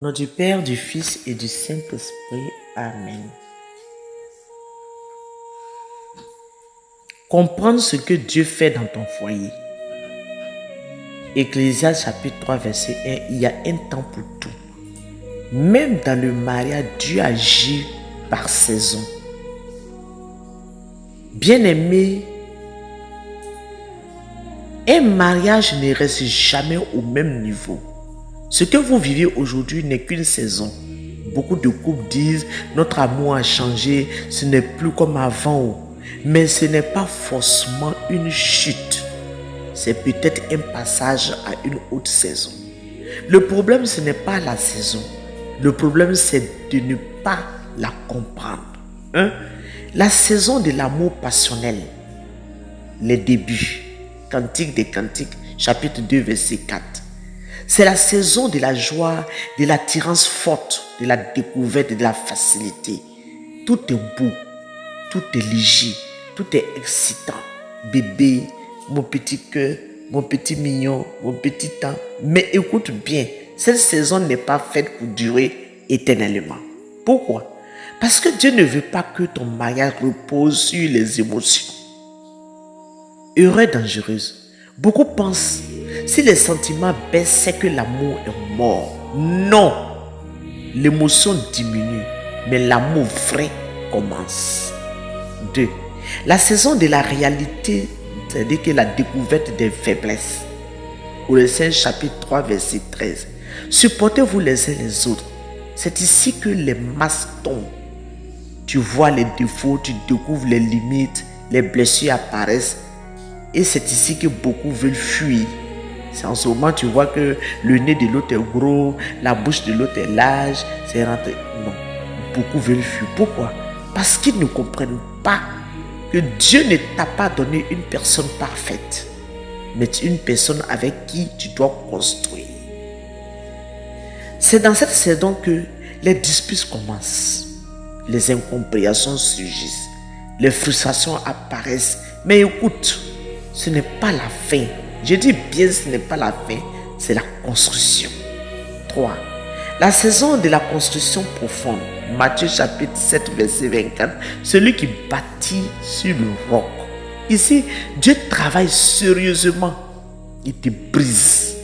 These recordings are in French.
Au nom du Père, du Fils et du Saint-Esprit. Amen. Comprendre ce que Dieu fait dans ton foyer. Ecclésiaste chapitre 3 verset 1, il y a un temps pour tout. Même dans le mariage, Dieu agit par saison. Bien-aimé, un mariage ne reste jamais au même niveau. Ce que vous vivez aujourd'hui n'est qu'une saison. Beaucoup de couples disent notre amour a changé, ce n'est plus comme avant. Mais ce n'est pas forcément une chute. C'est peut-être un passage à une autre saison. Le problème, ce n'est pas la saison. Le problème, c'est de ne pas la comprendre. La saison de l'amour passionnel, les débuts, Cantique des Cantiques, chapitre 2, verset 4. C'est la saison de la joie, de l'attirance forte, de la découverte, de la facilité. Tout est beau, tout est léger, tout est excitant. Bébé, mon petit cœur, mon petit mignon, mon petit temps. Mais écoute bien, cette saison n'est pas faite pour durer éternellement. Pourquoi? Parce que Dieu ne veut pas que ton mariage repose sur les émotions. Erreur dangereuse. Beaucoup pensent, si les sentiments baissent, c'est que l'amour est mort. Non. L'émotion diminue, mais l'amour vrai commence. 2. La saison de la réalité, c'est-à-dire que la découverte des faiblesses. Colossiens chapitre 3, verset 13. Supportez-vous les uns les autres. C'est ici que les masques tombent. Tu vois les défauts, tu découvres les limites, les blessures apparaissent. Et c'est ici que beaucoup veulent fuir. C'est en ce moment que tu vois que le nez de l'autre est gros, la bouche de l'autre est large, c'est rentré. Non, beaucoup veulent fuir. Pourquoi? Parce qu'ils ne comprennent pas que Dieu ne t'a pas donné une personne parfaite, mais une personne avec qui tu dois construire. C'est dans cette saison que les disputes commencent, les incompréhensions surgissent, les frustrations apparaissent. Mais écoute, ce n'est pas la fin. Je dis bien, ce n'est pas la fin, c'est la construction. 3. La saison de la construction profonde. Matthieu chapitre 7, verset 24. Celui qui bâtit sur le roc. Ici, Dieu travaille sérieusement. Il te brise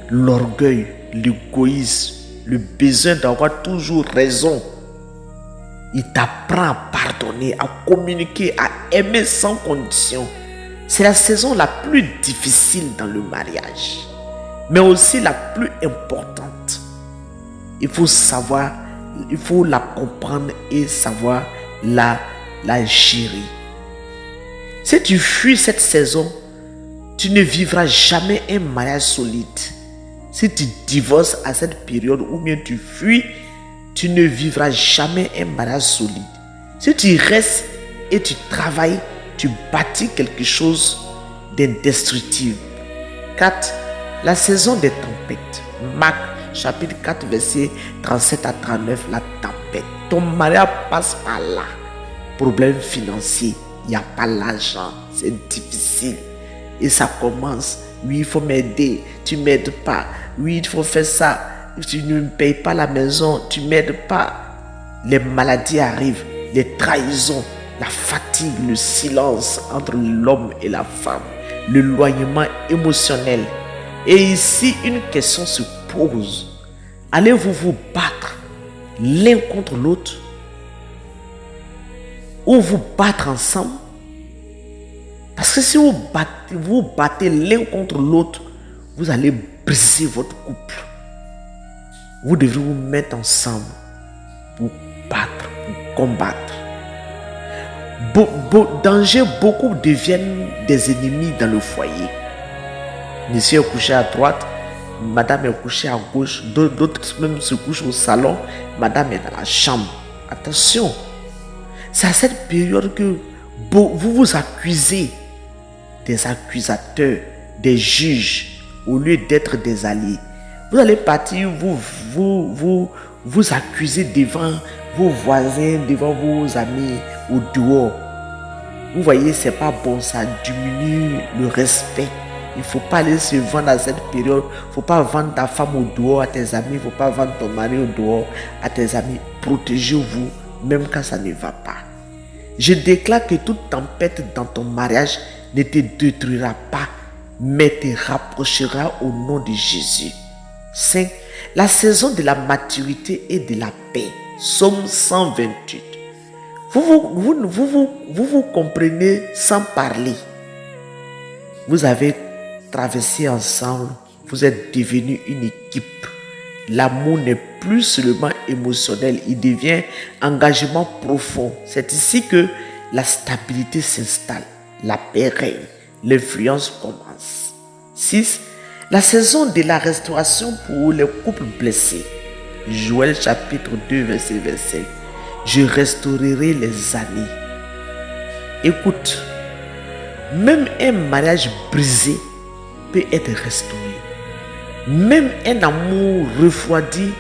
l'orgueil, l'égoïsme, le besoin d'avoir toujours raison. Il t'apprend à pardonner, à communiquer, à aimer sans condition. C'est la saison la plus difficile dans le mariage, mais aussi la plus importante. Il faut savoir, il faut la comprendre et savoir la gérer. Si tu fuis cette saison, tu ne vivras jamais un mariage solide. Si tu divorces à cette période ou bien tu fuis, tu ne vivras jamais un mariage solide. Si tu restes et tu travailles, tu bâtis quelque chose d'indestructible. 4. La saison des tempêtes. Marc chapitre 4 verset 37 à 39. La tempête. Ton mariage passe par là. Problème financier. Il n'y a pas l'argent. C'est difficile. Et ça commence. Oui, il faut m'aider. Tu ne m'aides pas. Oui, il faut faire ça. Tu ne me payes pas la maison. Tu ne m'aides pas. Les maladies arrivent. Les trahisons. La fatigue, le silence entre l'homme et la femme, l'éloignement émotionnel. Et ici, une question se pose. Allez-vous vous battre l'un contre l'autre ou vous battre ensemble? Parce que si vous battez l'un contre l'autre, vous allez briser votre couple. Vous devrez vous mettre ensemble pour battre, pour combattre. Danger, beaucoup deviennent des ennemis dans le foyer. Monsieur est couché à droite, madame est couchée à gauche, d'autres même se couchent au salon, madame est dans la chambre. Attention, c'est à cette période que vous vous accusez des accusateurs, des juges, au lieu d'être des alliés. Vous allez partir, vous accuser devant vos voisins, devant vos amis, au dehors. Vous voyez, c'est pas bon, ça diminue le respect. Il ne faut pas aller se vendre à cette période. Il ne faut pas vendre ta femme au dehors à tes amis. Il ne faut pas vendre ton mari au dehors à tes amis. Protégez-vous, même quand ça ne va pas. Je déclare que toute tempête dans ton mariage ne te détruira pas, mais te rapprochera au nom de Jésus. 5. La saison de la maturité et de la paix. Psaume 128. Vous comprenez sans parler. Vous avez traversé ensemble. Vous êtes devenus une équipe. L'amour n'est plus seulement émotionnel, il devient engagement profond. C'est ici que la stabilité s'installe, la paix règne, l'influence commence. 6. La saison de la restauration pour les couples blessés. Joël chapitre 2 verset 25. Je restaurerai les années. Écoute, même un mariage brisé peut être restauré. Même un amour refroidi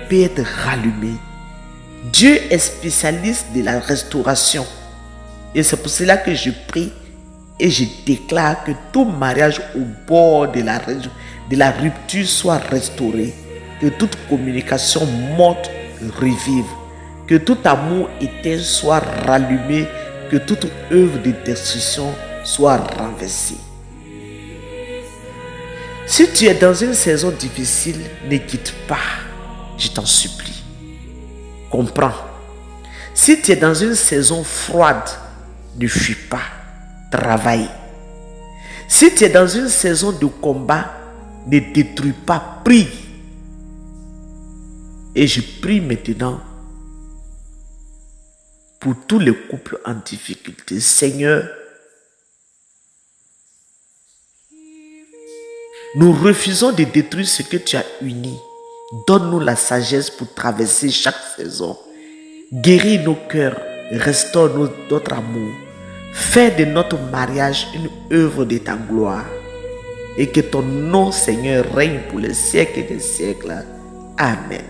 peut être rallumé. Dieu est spécialiste de la restauration. Et c'est pour cela que je prie et je déclare que tout mariage au bord de la rupture soit restauré. Que toute communication morte revive. Que tout amour éteint soit rallumé. Que toute œuvre de destruction soit renversée. Si tu es dans une saison difficile, ne quitte pas. Je t'en supplie. Comprends. Si tu es dans une saison froide, ne fuis pas. Travaille. Si tu es dans une saison de combat, ne détruis pas. Prie. Et je prie maintenant pour tous les couples en difficulté. Seigneur, nous refusons de détruire ce que tu as uni. Donne-nous la sagesse pour traverser chaque saison. Guéris nos cœurs, restaure notre amour. Fais de notre mariage une œuvre de ta gloire. Et que ton nom, Seigneur, règne pour les siècles des siècles. Amen.